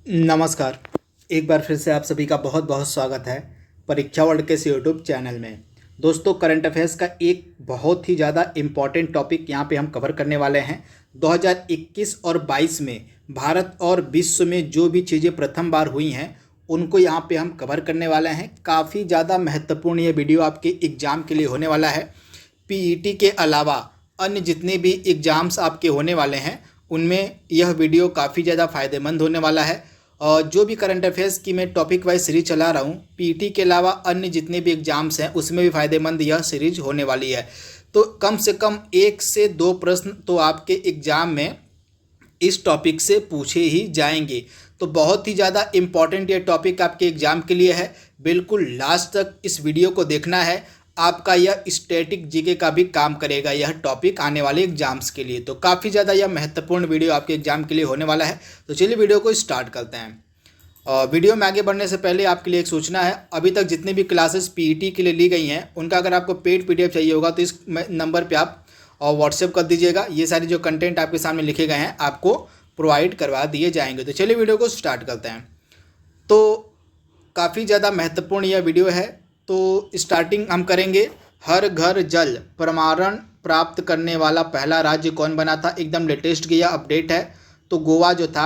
नमस्कार। एक बार फिर से आप सभी का बहुत बहुत स्वागत है परीक्षा वर्ल्ड के इस यूट्यूब चैनल में। दोस्तों, करंट अफेयर्स का एक बहुत ही ज़्यादा इम्पॉर्टेंट टॉपिक यहाँ पे हम कवर करने वाले हैं। 2021 और 22 में भारत और विश्व में जो भी चीज़ें प्रथम बार हुई हैं उनको यहाँ पे हम कवर करने वाले हैं। काफ़ी ज़्यादा महत्वपूर्ण ये वीडियो आपके एग्ज़ाम के लिए होने वाला है। पीईटी के अलावा अन्य जितने भी एग्ज़ाम्स आपके होने वाले हैं उनमें यह वीडियो काफ़ी ज़्यादा फ़ायदेमंद होने वाला है। और जो भी करंट अफेयर्स की मैं टॉपिक वाइज सीरीज चला रहा हूँ, पीटी के अलावा अन्य जितने भी एग्जाम्स हैं उसमें भी फ़ायदेमंद यह सीरीज होने वाली है। तो कम से कम 1 से 2 प्रश्न तो आपके एग्ज़ाम में इस टॉपिक से पूछे ही जाएंगे। तो बहुत ही ज़्यादा इम्पॉर्टेंट ये टॉपिक आपके एग्ज़ाम के लिए है। बिल्कुल लास्ट तक इस वीडियो को देखना है। आपका यह स्टैटिक जीके का भी काम करेगा यह टॉपिक आने वाले एग्जाम्स के लिए। तो काफ़ी ज़्यादा यह महत्वपूर्ण वीडियो आपके एग्जाम के लिए होने वाला है। तो चलिए वीडियो को स्टार्ट करते हैं। वीडियो में आगे बढ़ने से पहले आपके लिए एक सूचना है। अभी तक जितने भी क्लासेस पीईटी के लिए ली गई हैं उनका अगर आपको पेड पीडीएफ चाहिए होगा तो इस नंबर पर आप व्हाट्सएप कर दीजिएगा। ये सारे जो कंटेंट आपके सामने लिखे गए हैं आपको प्रोवाइड करवा दिए जाएंगे। तो चलिए वीडियो को स्टार्ट करते हैं। तो काफ़ी ज़्यादा महत्वपूर्ण यह वीडियो है। तो स्टार्टिंग हम करेंगे। हर घर जल प्रमाणन प्राप्त करने वाला पहला राज्य कौन बना था? एकदम लेटेस्ट की यह अपडेट है। तो गोवा जो था,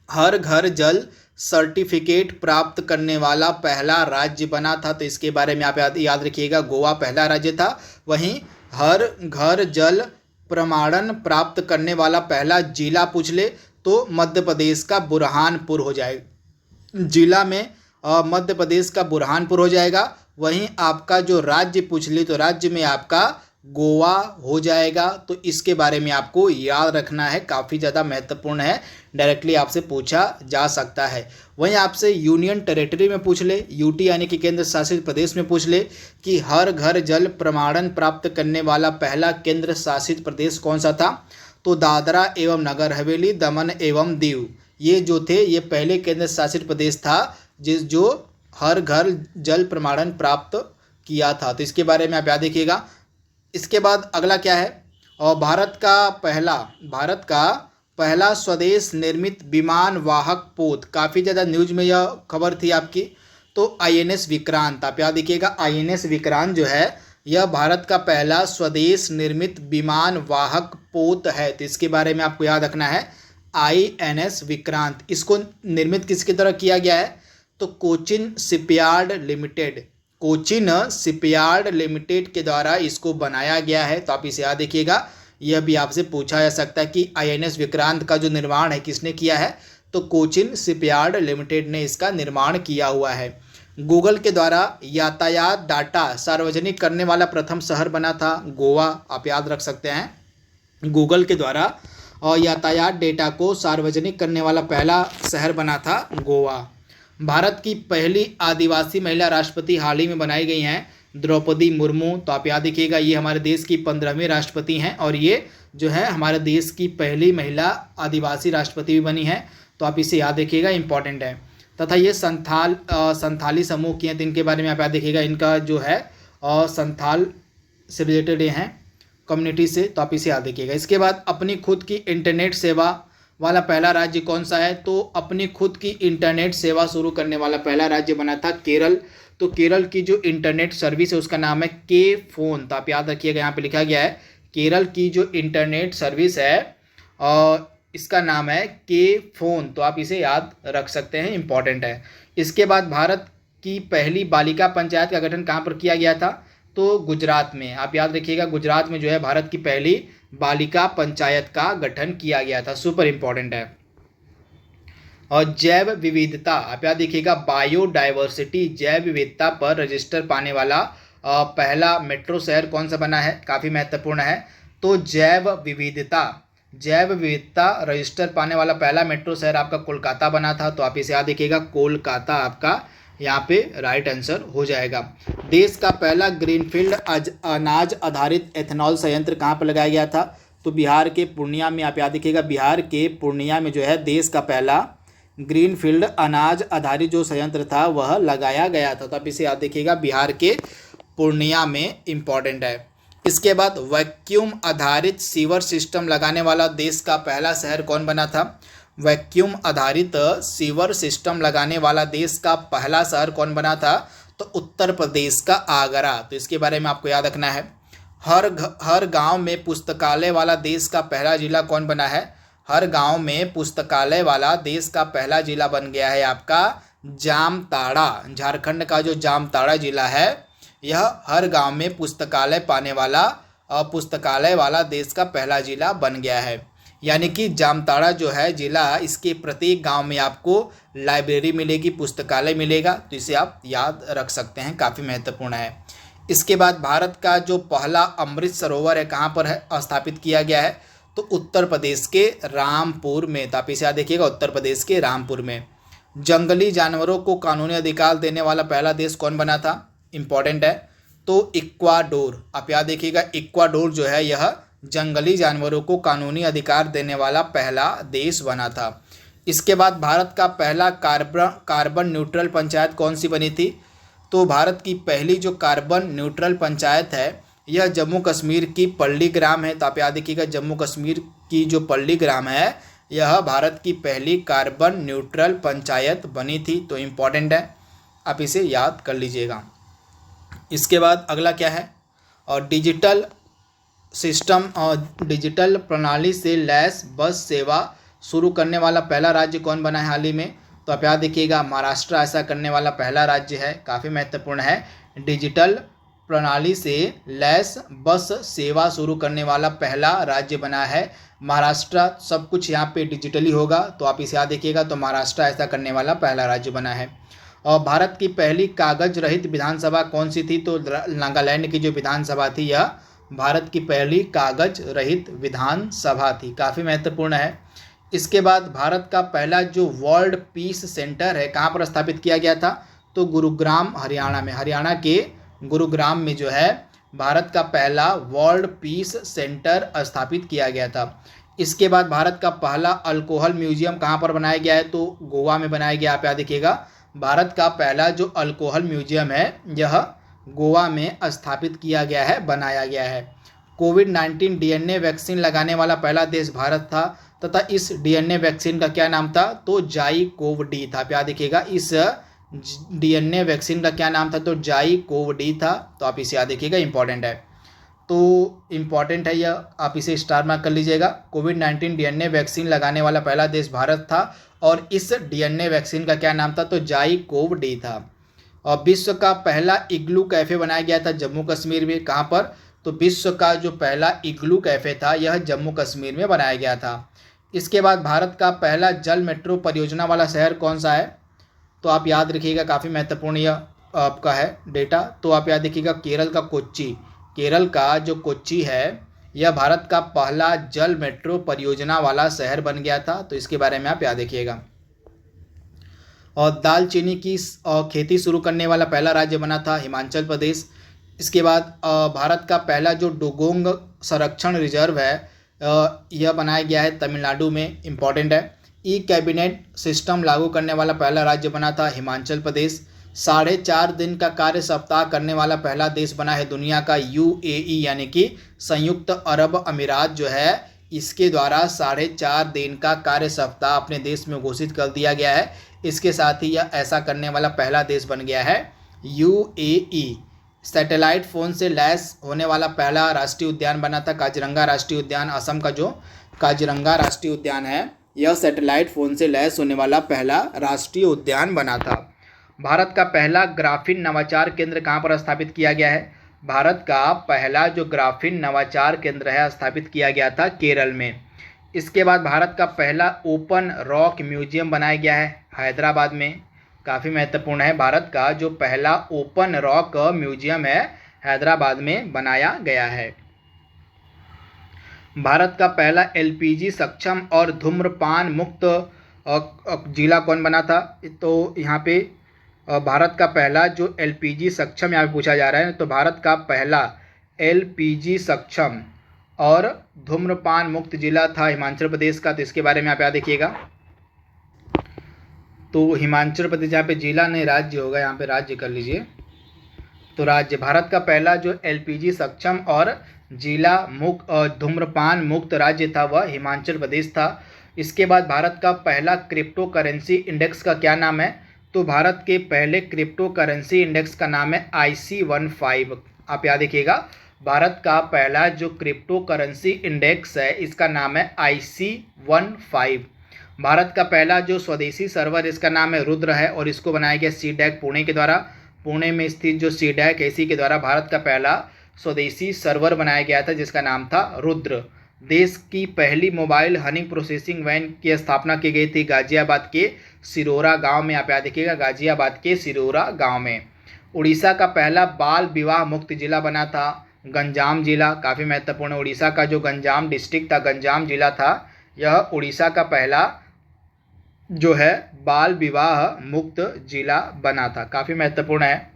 हर घर जल सर्टिफिकेट प्राप्त करने वाला पहला राज्य बना था। तो इसके बारे में आप याद रखिएगा, गोवा पहला राज्य था। वहीं हर घर जल प्रमाणन प्राप्त करने वाला पहला जिला पूछ ले तो मध्य प्रदेश का बुरहानपुर हो जाएगा। जिला में मध्य प्रदेश का बुरहानपुर हो जाएगा। वहीं आपका जो राज्य पूछ ले तो राज्य में आपका गोवा हो जाएगा। तो इसके बारे में आपको याद रखना है, काफ़ी ज़्यादा महत्वपूर्ण है, डायरेक्टली आपसे पूछा जा सकता है। वहीं आपसे यूनियन टेरिटरी में पूछ ले, यूटी यानी कि केंद्र शासित प्रदेश में पूछ ले कि हर घर जल प्रमाणन प्राप्त करने वाला पहला केंद्र शासित प्रदेश कौन सा था? तो दादरा एवं नगर हवेली, दमन एवं दीव, ये जो थे ये पहले केंद्र शासित प्रदेश था जो हर घर जल प्रमाणन प्राप्त किया था। तो इसके बारे में आप याद रखिएगा। इसके बाद अगला क्या है? और भारत का पहला स्वदेश निर्मित विमान वाहक पोत, काफ़ी ज़्यादा न्यूज में यह खबर थी आपकी। तो आईएनएस विक्रांत, आप याद रखिएगा, आईएनएस विक्रांत जो है यह भारत का पहला स्वदेश निर्मित विमान वाहक पोत है। तो इसके बारे में आपको याद रखना है, आईएनएस विक्रांत। इसको निर्मित किसकी तरह किया गया है? तो कोचिन शिपयार्ड लिमिटेड के द्वारा इसको बनाया गया है। तो आप इसे याद रखिएगा। यह भी आपसे पूछा जा सकता है कि आईएनएस विक्रांत का जो निर्माण है किसने किया है? तो कोचिन शिपयार्ड लिमिटेड ने इसका निर्माण किया हुआ है। गूगल के द्वारा यातायात डाटा सार्वजनिक करने वाला प्रथम शहर बना था गोवा, आप याद रख सकते हैं। गूगल के द्वारा और यातायात डेटा को सार्वजनिक करने वाला पहला शहर बना था गोवा। भारत की पहली आदिवासी महिला राष्ट्रपति हाल ही में बनाई गई हैं द्रौपदी मुर्मू। तो आप याद रखिएगा, ये हमारे देश की 15वीं राष्ट्रपति हैं और ये जो है हमारे देश की पहली महिला आदिवासी राष्ट्रपति भी बनी है। तो आप इसे याद रखिएगा, इंपॉर्टेंट है। तथा ये संथाली समूह की हैं, तो इनके बारे में आप याद रखिएगा। इनका जो है और संथाल से रिलेटेड हैं कम्युनिटी से, तो आप इसे याद रखिएगा। इसके बाद अपनी खुद की इंटरनेट सेवा वाला पहला राज्य कौन सा है? तो अपनी खुद की इंटरनेट सेवा शुरू करने वाला पहला राज्य बना था केरल। तो केरल की जो इंटरनेट सर्विस है उसका नाम है के फोन। तो आप याद रखिएगा, यहाँ पे लिखा गया है केरल की जो इंटरनेट सर्विस है और इसका नाम है के फोन। तो आप इसे याद रख सकते हैं, इंपॉर्टेंट है। इसके बाद भारत की पहली बालिका पंचायत का गठन कहाँ पर किया गया था? तो गुजरात में। आप याद रखिएगा, गुजरात में जो है भारत की पहली बालिका पंचायत का गठन किया गया था, सुपर इंपॉर्टेंट है। और जैव विविधता, आप याद रखिएगा, बायोडाइवर्सिटी, जैव विविधता पर रजिस्टर पाने वाला पहला मेट्रो शहर कौन सा बना है? काफ़ी महत्वपूर्ण है। तो जैव विविधता रजिस्टर पाने वाला पहला मेट्रो शहर आपका कोलकाता बना था। तो आप इसे याद रखिएगा, कोलकाता आपका यहाँ पे राइट आंसर हो जाएगा। देश का पहला ग्रीनफील्ड अनाज आधारित एथेनॉल संयंत्र कहाँ पर लगाया गया था? तो बिहार के पूर्णिया में। आप याद रखिएगा, बिहार के पूर्णिया में जो है देश का पहला ग्रीनफील्ड अनाज आधारित जो संयंत्र था वह लगाया गया था। तो आप इसे याद रखिएगा, बिहार के पूर्णिया में, इंपॉर्टेंट है। इसके बाद वैक्यूम आधारित सीवर सिस्टम लगाने वाला देश का पहला शहर कौन बना था? वैक्यूम आधारित सीवर सिस्टम लगाने वाला देश का पहला शहर कौन बना था? तो उत्तर प्रदेश का आगरा। तो इसके बारे में आपको याद रखना है। हर गांव में पुस्तकालय वाला देश का पहला जिला कौन बना है? हर गांव में पुस्तकालय वाला देश का पहला जिला बन गया है आपका जामताड़ा। झारखंड का जो जामताड़ा जिला है, यह हर गांव में पुस्तकालय पाने वाला और पुस्तकालय वाला देश का पहला जिला बन गया है। यानी कि जामताड़ा जो है जिला, इसके प्रत्येक गांव में आपको लाइब्रेरी मिलेगी, पुस्तकालय मिलेगा। तो इसे आप याद रख सकते हैं, काफ़ी महत्वपूर्ण है। इसके बाद भारत का जो पहला अमृत सरोवर है कहाँ पर है स्थापित किया गया है? तो उत्तर प्रदेश के रामपुर में। तो आप इसे याद देखिएगा, उत्तर प्रदेश के रामपुर में। जंगली जानवरों को कानूनी अधिकार देने वाला पहला देश कौन बना था? इंपॉर्टेंट है। तो इक्वाडोर। आप याद देखिएगा, इक्वाडोर जो है यह जंगली जानवरों को कानूनी अधिकार देने वाला पहला देश बना था। इसके बाद भारत का पहला कार्बन न्यूट्रल पंचायत कौन सी बनी थी? तो भारत की पहली जो कार्बन न्यूट्रल पंचायत है यह जम्मू कश्मीर की पल्ली ग्राम है। तो आप याद रखिएगा, जम्मू कश्मीर की जो पल्ली ग्राम है यह भारत की पहली कार्बन न्यूट्रल पंचायत बनी थी। तो इम्पॉर्टेंट है, आप इसे याद कर लीजिएगा। इसके बाद अगला क्या है? और डिजिटल सिस्टम और डिजिटल प्रणाली से लैस बस सेवा शुरू करने वाला पहला राज्य कौन बना है हाल ही में? तो आप याद रखिएगा, महाराष्ट्र ऐसा करने वाला पहला राज्य है। काफ़ी महत्वपूर्ण है। डिजिटल प्रणाली से लैस बस सेवा शुरू करने वाला पहला राज्य बना है महाराष्ट्र। सब कुछ यहाँ पे डिजिटली होगा, तो आप इसे याद रखिएगा। तो महाराष्ट्र ऐसा करने वाला पहला राज्य बना है। और भारत की पहली कागज रहित विधानसभा कौन सी थी? तो नागालैंड की जो विधानसभा थी यह भारत की पहली कागज रहित विधानसभा थी। काफ़ी महत्वपूर्ण है। इसके बाद भारत का पहला जो वर्ल्ड पीस सेंटर है कहाँ पर स्थापित किया गया था? तो गुरुग्राम, हरियाणा में। हरियाणा के गुरुग्राम में जो है भारत का पहला वर्ल्ड पीस सेंटर स्थापित किया गया था। इसके बाद भारत का पहला अल्कोहल म्यूजियम कहाँ पर बनाया गया है? तो गोवा में बनाया गया। आप याद रखिएगा, भारत का पहला जो अल्कोहल म्यूजियम है यह गोवा में स्थापित किया गया है, बनाया गया है। कोविड-19 डीएनए वैक्सीन लगाने वाला पहला देश भारत था तथा इस डीएनए वैक्सीन का क्या नाम था? तो जाइकोव-डी था। आप याद रखिएगा, इस डीएनए वैक्सीन का क्या नाम था? तो जाइकोव-डी था। तो आप इसे याद रखिएगा, इंपॉर्टेंट है। तो इम्पॉर्टेंट है यह, आप इसे स्टार मार्क कर लीजिएगा। कोविड-19 डीएनए वैक्सीन लगाने वाला पहला देश भारत था और इस डीएनए वैक्सीन का क्या नाम था? तो जाइकोव-डी था। और विश्व का पहला इग्लू कैफ़े बनाया गया था जम्मू कश्मीर में। कहाँ पर? तो विश्व का जो पहला इग्लू कैफ़े था यह जम्मू कश्मीर में बनाया गया था। इसके बाद भारत का पहला जल मेट्रो परियोजना वाला शहर कौन सा है? तो आप याद रखिएगा, काफ़ी महत्वपूर्ण यह आपका है डेटा। तो आप याद रखिएगा, केरल का कोच्चि। केरल का जो कोच्चि है यह भारत का पहला जल मेट्रो परियोजना वाला शहर बन गया था। तो इसके बारे में आप याद रखिएगा। और दालचीनी की खेती शुरू करने वाला पहला राज्य बना था हिमाचल प्रदेश। इसके बाद भारत का पहला जो डुगोंग संरक्षण रिजर्व है यह बनाया गया है तमिलनाडु में। इम्पॉर्टेंट है। ई कैबिनेट सिस्टम लागू करने वाला पहला राज्य बना था हिमाचल प्रदेश। 4.5 दिन का कार्य सप्ताह करने वाला पहला देश बना है दुनिया का यूएई, यानी कि संयुक्त अरब अमीरात जो है इसके द्वारा 4.5 दिन का कार्य सप्ताह अपने देश में घोषित कर दिया गया है। इसके साथ ही यह ऐसा करने वाला पहला देश बन गया है यूएई। सैटेलाइट फ़ोन से लैस होने वाला पहला राष्ट्रीय उद्यान बना था काजीरंगा राष्ट्रीय उद्यान। असम का जो काजीरंगा राष्ट्रीय उद्यान है यह सैटेलाइट फ़ोन से लैस होने वाला पहला राष्ट्रीय उद्यान बना था। भारत का पहला ग्राफीन नवाचार केंद्र कहाँ पर स्थापित किया गया है? भारत का पहला जो ग्राफीन नवाचार केंद्र है स्थापित किया गया था केरल में। इसके बाद भारत का पहला ओपन रॉक म्यूजियम बनाया गया है हैदराबाद में। काफ़ी महत्वपूर्ण है। भारत का जो पहला ओपन रॉक म्यूजियम है हैदराबाद में बनाया गया है। भारत का पहला एलपीजी सक्षम और धूम्रपान मुक्त जिला कौन बना था? तो यहाँ पे भारत का पहला जो एलपीजी सक्षम यहाँ पे पूछा जा रहा है, तो भारत का पहला एलपीजी सक्षम और धूम्रपान मुक्त जिला था हिमाचल प्रदेश का। तो इसके बारे में आप याद रखिएगा। तो हिमाचल प्रदेश यहाँ पे जिला नहीं राज्य होगा, यहाँ पे राज्य कर लीजिए। तो राज्य, भारत का पहला जो एलपीजी सक्षम और जिला मुक्त धूम्रपान मुक्त राज्य था वह हिमाचल प्रदेश था। इसके बाद भारत का पहला क्रिप्टो करेंसी इंडेक्स का क्या नाम है? तो भारत के पहले क्रिप्टो करेंसी इंडेक्स का नाम है IC15। आप याद रखिएगा, भारत का पहला जो क्रिप्टो करेंसी इंडेक्स है इसका नाम है IC15। भारत का पहला जो स्वदेशी सर्वर इसका नाम है रुद्र है और इसको बनाया गया सीडैक पुणे के द्वारा। पुणे में स्थित जो सीडैक इसी के द्वारा भारत का पहला स्वदेशी सर्वर बनाया गया था जिसका नाम था रुद्र। देश की पहली मोबाइल हनी प्रोसेसिंग वैन की स्थापना की गई थी गाजियाबाद के सिरोरा गांव में। आप याद रखिएगा, गाजियाबाद के सिरोरा गांव में। उड़ीसा का पहला बाल विवाह मुक्त जिला बना था गंजाम जिला। काफ़ी महत्वपूर्ण है, उड़ीसा का जो गंजाम डिस्ट्रिक्ट था, गंजाम जिला था, यह उड़ीसा का पहला जो है बाल विवाह मुक्त जिला बना था। काफ़ी महत्वपूर्ण है।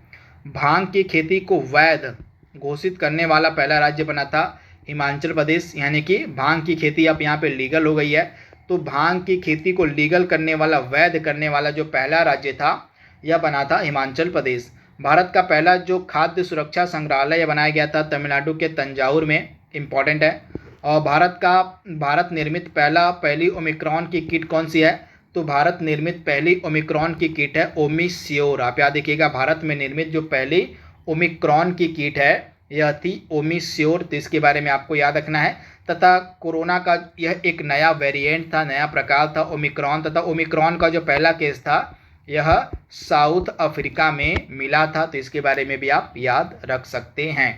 भांग की खेती को वैध घोषित करने वाला पहला राज्य बना था हिमाचल प्रदेश, यानी कि भांग की खेती अब यहाँ पे लीगल हो गई है। तो भांग की खेती को लीगल करने वाला, वैध करने वाला जो पहला राज्य था यह बना था हिमाचल प्रदेश। भारत का पहला जो खाद्य सुरक्षा संग्रहालय बनाया गया था तमिलनाडु के तंजावुर में, इम्पॉर्टेंट है। और भारत निर्मित पहली ओमिक्रॉन की किट कौन सी है? तो भारत निर्मित पहली ओमिक्रॉन की किट है ओमिश्योर। आप याद रखिएगा, भारत में निर्मित जो पहली ओमिक्रॉन की किट है यह थी ओमिश्योर। तो इसके बारे में आपको याद रखना है। तथा कोरोना का यह एक नया वेरिएंट था, नया प्रकार था ओमिक्रॉन। तथा ओमिक्रॉन का जो पहला केस था यह साउथ अफ्रीका में मिला था। तो इसके बारे में भी आप याद रख सकते हैं।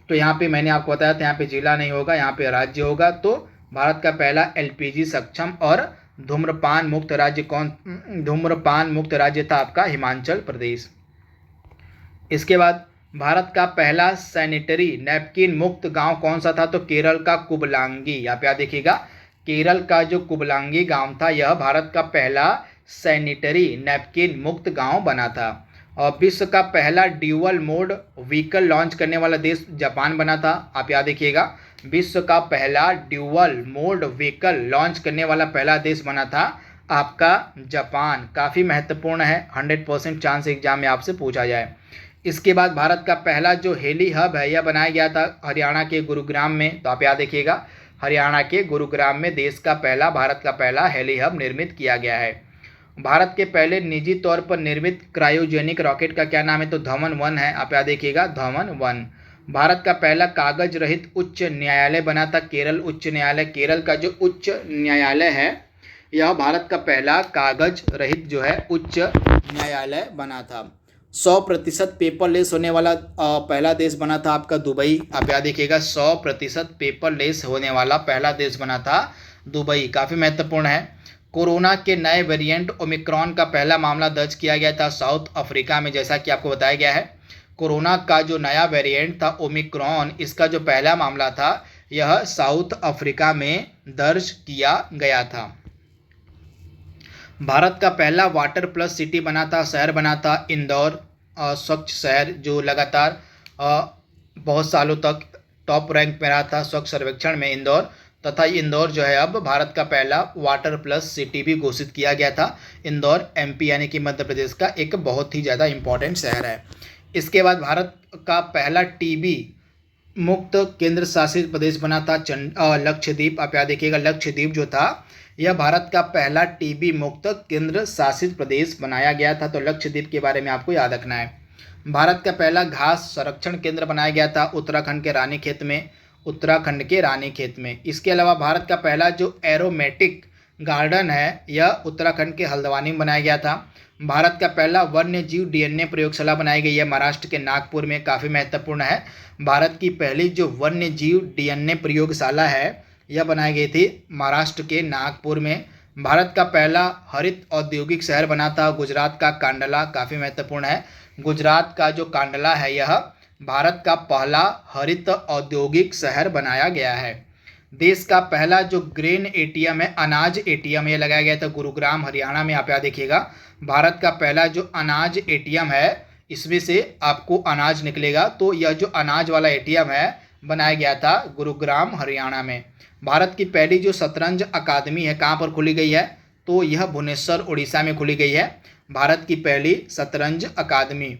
तो यहाँ पे मैंने आपको बताया था, यहाँ पे जिला नहीं होगा, यहाँ पे राज्य होगा। तो भारत का पहला LPG सक्षम और धूम्रपान मुक्त राज्य था आपका हिमाचल प्रदेश। इसके बाद भारत का पहला सैनिटरी नैपकिन मुक्त गांव कौन सा था? तो केरल का कुबलांगी। आप याद देखिएगा, केरल का जो कुबलांगी गांव था यह भारत का पहला सैनिटरी नैपकिन मुक्त गांव बना था। और विश्व का पहला ड्यूअल मोड व्हीकल लॉन्च करने वाला देश जापान बना था। आप याद देखिएगा, विश्व का पहला ड्यूअल मोड व्हीकल लॉन्च करने वाला पहला देश बना था आपका जापान। काफ़ी महत्वपूर्ण है, 100% चांस एग्जाम में आपसे पूछा जाए। इसके बाद भारत का पहला जो हेली हब है यह बनाया गया था हरियाणा के गुरुग्राम में। तो आप याद रखिएगा, हरियाणा के गुरुग्राम में भारत का पहला हेली हब निर्मित किया गया है। भारत के पहले निजी तौर पर निर्मित क्रायोजेनिक रॉकेट का क्या नाम है? तो धवन-1 है। आप याद देखिएगा, धवन-1। भारत का पहला कागज रहित उच्च न्यायालय बना था केरल उच्च न्यायालय। केरल का जो उच्च न्यायालय है यह भारत का पहला कागज रहित जो है उच्च न्यायालय बना था। 100% पेपरलेस होने वाला पहला देश बना था आपका दुबई। आप याद रखिएगा, 100% पेपरलेस होने वाला पहला देश बना था दुबई। काफ़ी महत्वपूर्ण है। कोरोना के नए वेरिएंट ओमिक्रॉन का पहला मामला दर्ज किया गया था साउथ अफ्रीका में, जैसा कि आपको बताया गया है। कोरोना का जो नया वेरिएंट था ओमिक्रॉन, इसका जो पहला मामला था यह साउथ अफ्रीका में दर्ज किया गया था। भारत का पहला वाटर प्लस सिटी बना था, शहर बना था इंदौर। स्वच्छ शहर जो लगातार बहुत सालों तक टॉप रैंक में रहा था स्वच्छ सर्वेक्षण में इंदौर। तथा इंदौर जो है अब भारत का पहला वाटर प्लस सिटी भी घोषित किया गया था। इंदौर MP यानी कि मध्य प्रदेश का एक बहुत ही ज़्यादा इम्पोर्टेंट शहर है। इसके बाद भारत का पहला TB मुक्त केंद्र शासित प्रदेश बना था लक्षद्वीप। आप याद देखिएगा, लक्षद्वीप जो था यह भारत का पहला TB मुक्त केंद्र शासित प्रदेश बनाया गया था। तो लक्षद्वीप के बारे में आपको याद रखना है। भारत का पहला घास संरक्षण केंद्र बनाया गया था उत्तराखंड के रानीखेत में। इसके अलावा भारत का पहला जो एरोमेटिक गार्डन है यह उत्तराखंड के हल्द्वानी में बनाया गया था। भारत का पहला वन्य जीव DNA प्रयोगशाला बनाई गई है महाराष्ट्र के नागपुर में। काफ़ी महत्वपूर्ण है, भारत की पहली जो वन्य जीव DNA प्रयोगशाला है यह बनाई गई थी महाराष्ट्र के नागपुर में। भारत का पहला हरित औद्योगिक शहर बना था गुजरात का कांडला। काफ़ी महत्वपूर्ण है, गुजरात का जो कांडला है यह भारत का पहला हरित औद्योगिक शहर बनाया गया है। देश का पहला जो ग्रेन ATM है, अनाज ATM, यह लगाया गया था गुरुग्राम हरियाणा में। आप याद देखिएगा, भारत का पहला जो अनाज ATM है इसमें से आपको अनाज निकलेगा। तो यह जो अनाज वाला ATM है बनाया गया था गुरुग्राम हरियाणा में। भारत की पहली जो शतरंज अकादमी है कहाँ पर खुली गई है? तो यह भुवनेश्वर उड़ीसा में खुली गई है, भारत की पहली शतरंज अकादमी।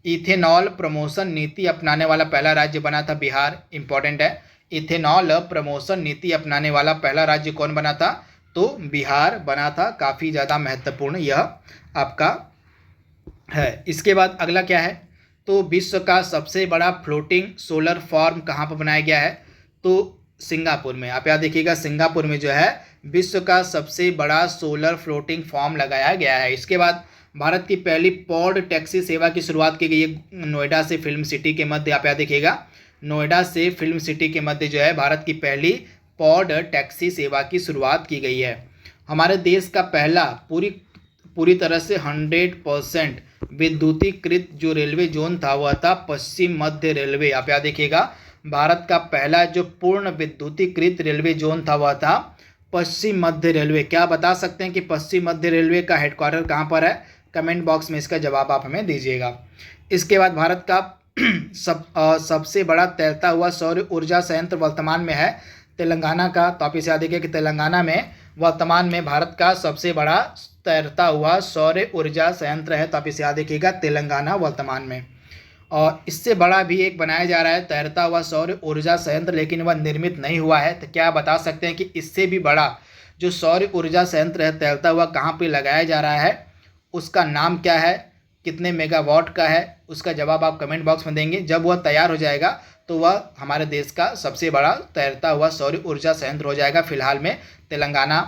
इथेनॉल प्रमोशन नीति अपनाने वाला पहला राज्य बना था बिहार। इंपॉर्टेंट है, इथेनॉल प्रमोशन नीति अपनाने वाला पहला राज्य कौन बना था? तो बिहार बना था। काफ़ी ज़्यादा महत्वपूर्ण यह आपका है। इसके बाद अगला क्या है, तो विश्व का सबसे बड़ा फ्लोटिंग सोलर फार्म कहाँ पर बनाया गया है, तो सिंगापुर में। आप याद देखिएगा, सिंगापुर में जो है विश्व का सबसे बड़ा सोलर फ्लोटिंग फार्म लगाया गया है। इसके बाद भारत की पहली पॉड टैक्सी सेवा की शुरुआत की गई है नोएडा से फिल्म सिटी के मध्य। आप याद देखिएगा, नोएडा से फिल्म सिटी के मध्य जो है भारत की पहली पॉड टैक्सी सेवा की शुरुआत की गई है। हमारे देश का पहला पूरी तरह से 100% विद्युतीकृत जो रेलवे जोन था वह था पश्चिम मध्य रेलवे। आप याद देखिएगा, भारत का पहला जो पूर्ण विद्युतीकृत रेलवे जोन था वह था पश्चिम मध्य रेलवे। क्या बता सकते हैं कि पश्चिम मध्य रेलवे का हेडक्वार्टर कहाँ पर है? कमेंट बॉक्स में इसका जवाब आप हमें दीजिएगा। इसके बाद भारत का सबसे बड़ा तैरता हुआ सौर ऊर्जा संयंत्र वर्तमान में है तेलंगाना का। तो आप इसे याद रखिए कि तेलंगाना में वर्तमान में भारत का सबसे बड़ा तैरता हुआ सौर ऊर्जा संयंत्र है। तो आप इसे याद रखिएगा, तेलंगाना वर्तमान में। और इससे बड़ा भी एक बनाया जा रहा है तैरता हुआ सौर ऊर्जा संयंत्र, लेकिन वह निर्मित नहीं हुआ है। तो क्या बता सकते हैं कि इससे भी बड़ा जो सौर ऊर्जा संयंत्र है तैरता हुआ कहाँ पे लगाया जा रहा है, उसका नाम क्या है, कितने मेगावाट का है, उसका जवाब आप कमेंट बॉक्स में देंगे। जब वह तैयार हो जाएगा तो वह हमारे देश का सबसे बड़ा तैरता हुआ सौर ऊर्जा संयंत्र हो जाएगा। फिलहाल में तेलंगाना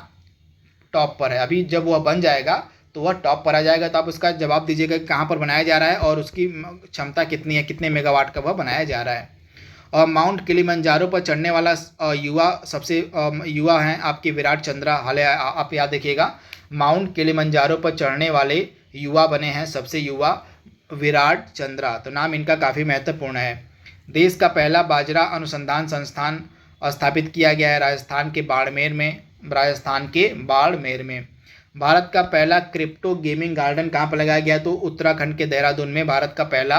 टॉप पर है। अभी जब वह बन जाएगा तो वह टॉप पर आ जाएगा। तो आप उसका जवाब दीजिएगा कि कहाँ पर बनाया जा रहा है और उसकी क्षमता कितनी है, कितने मेगावाट का वह बनाया जा रहा है। और माउंट किलिमंजारो पर चढ़ने वाला युवा हैं आपके विराट चंद्रा। हाल आप याद देखिएगा, माउंट किलिमंजारो पर चढ़ने वाले युवा बने हैं सबसे युवा विराट चंद्रा। तो नाम इनका काफ़ी महत्वपूर्ण है। देश का पहला बाजरा अनुसंधान संस्थान स्थापित किया गया है राजस्थान के बाड़मेर में। भारत का पहला क्रिप्टो गेमिंग गार्डन कहाँ पर लगाया गया, तो उत्तराखंड के देहरादून में भारत का पहला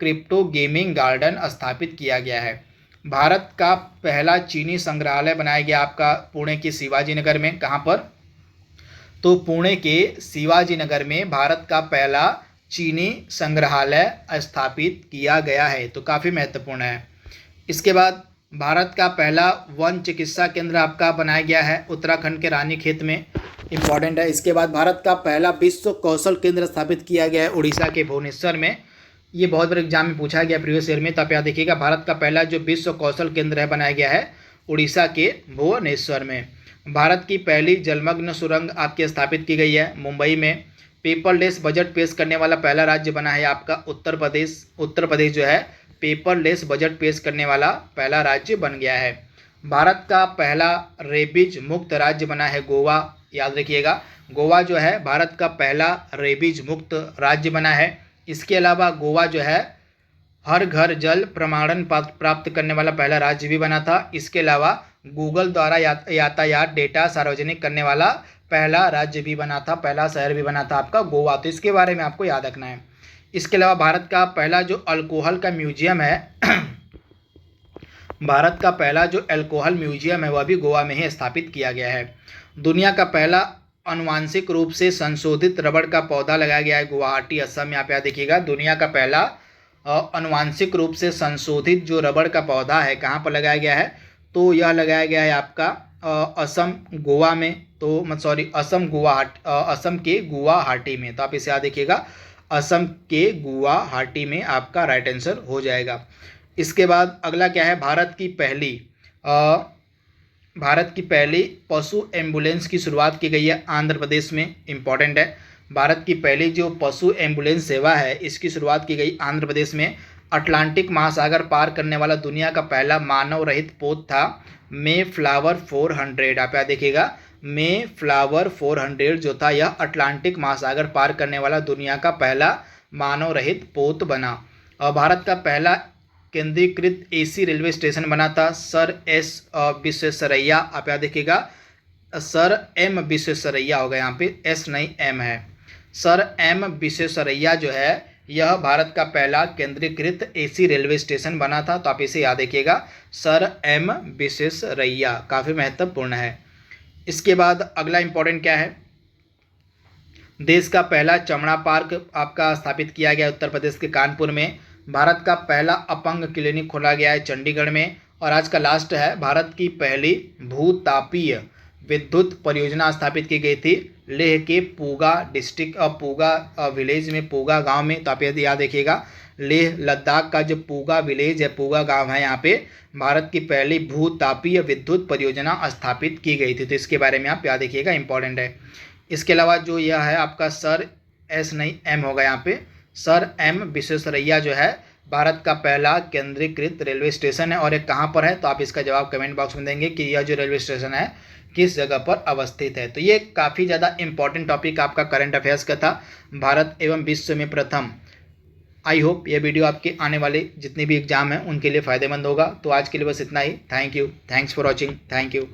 क्रिप्टो गेमिंग गार्डन स्थापित किया गया है। भारत का पहला चीनी संग्रहालय बनाया गया आपका पुणे के शिवाजी नगर में। कहाँ पर, तो पुणे के शिवाजी नगर में भारत का पहला चीनी संग्रहालय स्थापित किया गया है। तो काफ़ी महत्वपूर्ण है। इसके बाद भारत का पहला वन चिकित्सा केंद्र आपका बनाया गया है उत्तराखंड के रानीखेत में। इम्पॉर्टेंट है। इसके बाद भारत का पहला विश्व कौशल केंद्र स्थापित किया गया है उड़ीसा के भुवनेश्वर में। ये बहुत बार एग्जाम में पूछा गया प्रीवियस ईयर में। तो आप याद देखिएगा, भारत का पहला जो विश्व कौशल केंद्र है बनाया गया है उड़ीसा के भुवनेश्वर में। भारत की पहली जलमग्न सुरंग आपकी स्थापित की गई है मुंबई में। पेपरलेस बजट पेश करने वाला पहला राज्य बना है आपका उत्तर प्रदेश। उत्तर प्रदेश जो है पेपरलेस बजट पेश करने वाला पहला राज्य बन गया है। भारत का पहला रेबीज मुक्त राज्य बना है गोवा। याद रखिएगा, गोवा जो है भारत का पहला रेबीज मुक्त राज्य बना है। इसके अलावा गोवा जो है हर घर जल प्रमाणन प्राप्त करने वाला पहला राज्य भी बना था। इसके अलावा गूगल द्वारा यातायात डेटा सार्वजनिक करने वाला पहला राज्य भी बना था, पहला शहर भी बना था आपका गोवा। तो इसके बारे में आपको याद रखना है। इसके अलावा भारत का पहला जो अल्कोहल का म्यूजियम है भारत का पहला जो अल्कोहल म्यूजियम है वह भी गोवा में ही स्थापित किया गया है। दुनिया का पहला अनुवांशिक रूप से संशोधित रबड़ का पौधा लगाया गया है गुवाहाटी असम में। आप याद देखिएगा, दुनिया का पहला अनुवांशिक रूप से संशोधित जो रबड़ का पौधा है कहाँ पर लगाया गया है, तो यह लगाया गया है आपका असम गोवा में। तो असम के गुवाहाटी में। तो आप इसे याद देखिएगा, असम के गुवाहाटी में आपका राइट आंसर हो जाएगा। इसके बाद अगला क्या है, भारत की पहली पशु एम्बुलेंस की शुरुआत की गई है आंध्र प्रदेश में। इम्पॉर्टेंट है, भारत की पहली जो पशु एम्बुलेंस सेवा है इसकी शुरुआत की गई आंध्र प्रदेश में। अटलांटिक महासागर पार करने वाला दुनिया का पहला मानव रहित पोत था मे फ्लावर 400। आप याद देखिएगा, मे फ्लावर 400 जो था यह अटलांटिक महासागर पार करने वाला दुनिया का पहला मानव रहित पोत बना। और भारत का पहला केंद्रीकृत एसी रेलवे स्टेशन बना था सर एस विश्वेश्वरैया। आप याद देखिएगा, सर एम विश्वेश्वरैया होगा, यहाँ पे एस नहीं एम है। सर एम विश्वेश्वरैया जो है यह भारत का पहला केंद्रीकृत एसी रेलवे स्टेशन बना था। तो आप इसे याद रखिएगा, सर एम विश्वेश्वरैया, काफ़ी महत्वपूर्ण है। इसके बाद अगला इंपॉर्टेंट क्या है, देश का पहला चमड़ा पार्क आपका स्थापित किया गया उत्तर प्रदेश के कानपुर में। भारत का पहला अपंग क्लिनिक खोला गया है चंडीगढ़ में। और आज का लास्ट है, भारत की पहली भूतापीय विद्युत परियोजना स्थापित की गई थी? लेह के पूगा डिस्ट्रिक्ट पूगा विलेज में, पूगा गांव में। तो आप यदि याद रखिएगा, लेह लद्दाख का जो पूगा विलेज है, पूगा गांव है, यहाँ पे भारत की पहली भूतापीय विद्युत परियोजना स्थापित की गई थी। तो इसके बारे में आप याद रखिएगा, इंपॉर्टेंट है। इसके अलावा जो यह है आपका सर एस नहीं एम होगा यहाँ पे, सर एम विश्वेश्वरैया जो है भारत का पहला केंद्रीकृत रेलवे स्टेशन है और ये कहाँ पर है? तो आप इसका जवाब कमेंट बॉक्स में देंगे कि यह जो रेलवे स्टेशन है किस जगह पर अवस्थित है। तो ये काफ़ी ज़्यादा इंपॉर्टेंट टॉपिक आपका करंट अफेयर्स का था, भारत एवं विश्व में प्रथम। आई होप ये वीडियो आपके आने वाले जितने भी एग्जाम हैं उनके लिए फ़ायदेमंद होगा। तो आज के लिए बस इतना ही। Thank you, thanks for watching, thank you.